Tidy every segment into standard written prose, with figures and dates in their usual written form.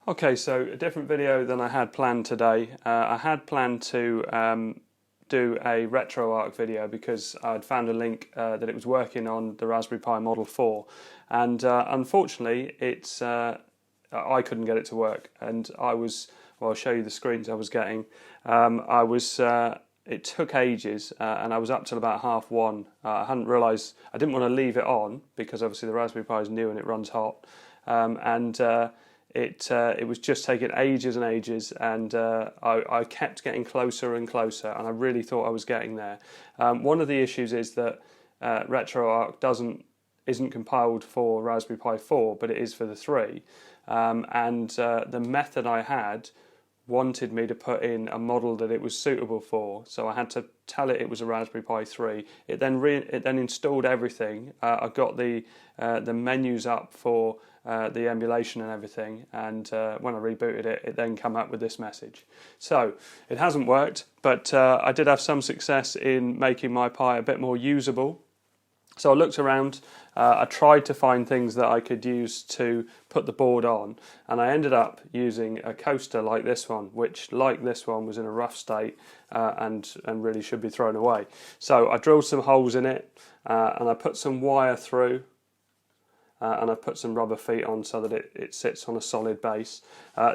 Okay, so a different video than I had planned today. I had planned to do a RetroArch video because I'd found a link that it was working on the Raspberry Pi Model 4, and unfortunately I couldn't get it to work, and well, I'll show you the screens I was getting. It took ages, and I was up till about 1:30. I hadn't realised, I didn't want to leave it on because obviously the Raspberry Pi is new and it runs hot, it was just taking ages and ages, and I kept getting closer and closer, and I really thought I was getting there. One of the issues is that RetroArch isn't compiled for Raspberry Pi 4, but it is for the 3, and the method I had wanted me to put in a model that it was suitable for, so I had to tell it was a Raspberry Pi 3. It then installed everything. I got the menus up for the emulation and everything, and when I rebooted it, it then came up with this message. So it hasn't worked, but I did have some success in making my Pi a bit more usable. So I looked around, I tried to find things that I could use to put the board on, and I ended up using a coaster like this one, which, like this one, was in a rough state and really should be thrown away. So I drilled some holes in it, and I put some wire through, and I put some rubber feet on so that it sits on a solid base.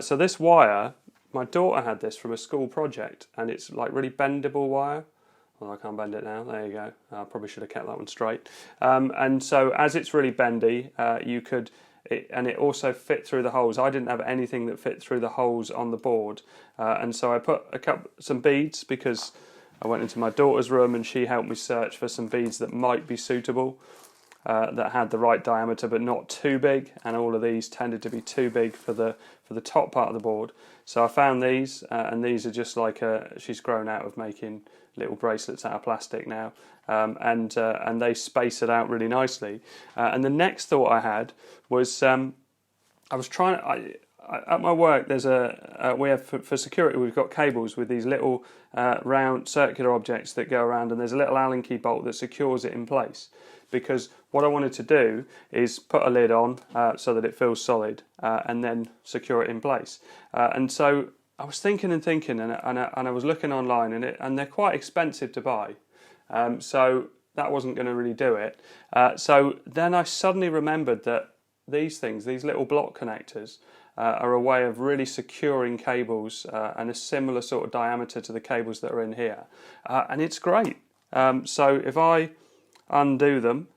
So this wire, my daughter had this from a school project, and it's like really bendable wire. Well, I can't bend it now. There you go. I probably should have kept that one straight. And so, as it's really bendy, it also fit through the holes. I didn't have anything that fit through the holes on the board, and so I put some beads, because I went into my daughter's room and she helped me search for some beads that might be suitable, that had the right diameter but not too big. And all of these tended to be too big for the top part of the board. So I found these, and these are just like she's grown out of making little bracelets out of plastic now, and they space it out really nicely. And the next thought I had was, I was trying. At my work, there's we have for security. We've got cables with these little round circular objects that go around, and there's a little Allen key bolt that secures it in place. Because what I wanted to do is put a lid on so that it feels solid, and then secure it in place. And so I was thinking, and I was looking online, and they're quite expensive to buy. So that wasn't going to really do it. So then I suddenly remembered that these little block connectors, are a way of really securing cables and a similar sort of diameter to the cables that are in here. And it's great. So if I undo them,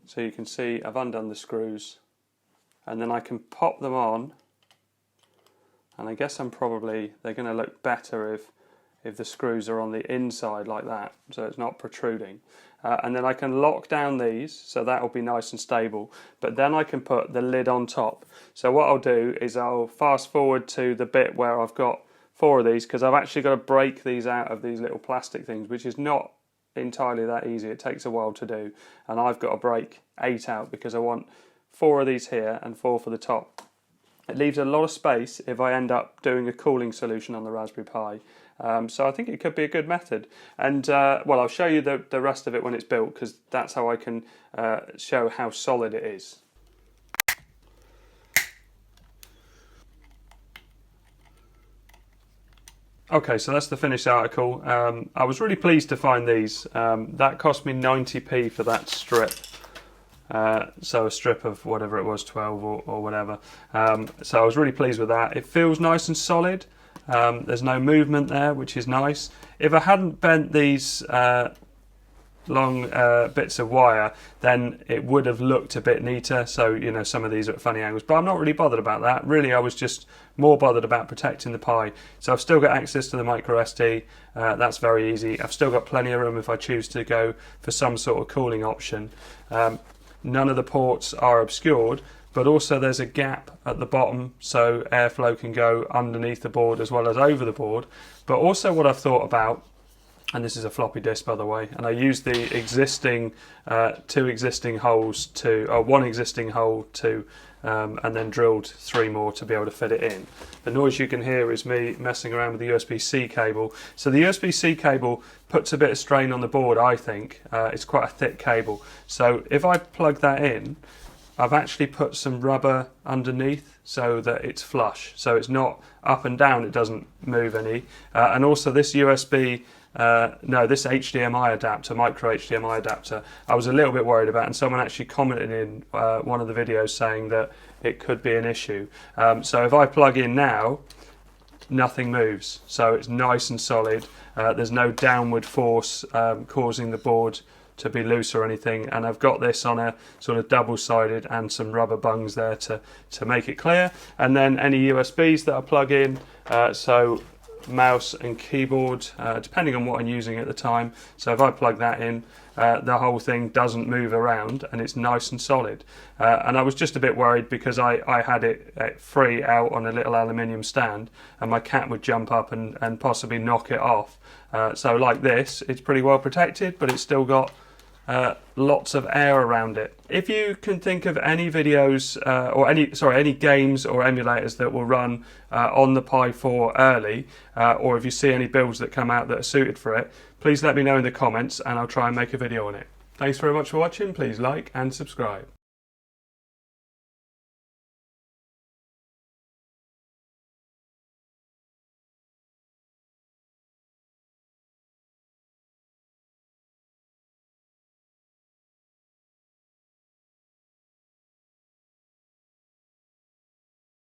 so you can see I've undone the screws, and then I can pop them on, and I guess they're going to look better if the screws are on the inside like that, so it's not protruding. And then I can lock down these, so that'll be nice and stable, but then I can put the lid on top. So what I'll do is I'll fast forward to the bit where I've got 4 of these, because I've actually got to break these out of these little plastic things, which is not entirely that easy. It takes a while to do, and I've got to break 8 out because I want 4 of these here and 4 for the top. It leaves a lot of space if I end up doing a cooling solution on the Raspberry Pi. So I think it could be a good method. And well, I'll show you the rest of it when it's built, because that's how I can show how solid it is. Okay, so that's the finished article. I was really pleased to find these. That cost me 90p for that strip. So a strip of whatever it was, 12 or whatever. So I was really pleased with that. It feels nice and solid. There's no movement there, which is nice. If I hadn't bent these long bits of wire, then it would have looked a bit neater. So, you know, some of these are at funny angles, but I'm not really bothered about that. Really, I was just more bothered about protecting the Pi. So I've still got access to the micro SD. That's very easy. I've still got plenty of room if I choose to go for some sort of cooling option. None of the ports are obscured, but also there's a gap at the bottom, so airflow can go underneath the board as well as over the board. But also what I've thought about, and this is a floppy disk, by the way, and I used the existing 2 existing holes one existing hole and then drilled 3 more to be able to fit it in. The noise you can hear is me messing around with the USB-C cable. So the USB-C cable puts a bit of strain on the board, I think. It's quite a thick cable. So if I plug that in, I've actually put some rubber underneath so that it's flush, so it's not up and down, it doesn't move any. And also this USB, this HDMI adapter, micro HDMI adapter, I was a little bit worried about, and someone actually commented in one of the videos saying that it could be an issue. So if I plug in now, nothing moves, so it's nice and solid. There's no downward force causing the board to be loose or anything, and I've got this on a sort of double-sided and some rubber bungs there to make it clear. And then any USBs that I plug in, so mouse and keyboard, depending on what I'm using at the time. So if I plug that in, the whole thing doesn't move around and it's nice and solid. And I was just a bit worried because I had it free out on a little aluminium stand, and my cat would jump up and possibly knock it off. So like this, it's pretty well protected, but it's still got lots of air around it. If you can think of any videos or any games or emulators that will run on the Pi 4 early, or if you see any builds that come out that are suited for it, please let me know in the comments and I'll try and make a video on it. Thanks very much for watching. Please like and subscribe.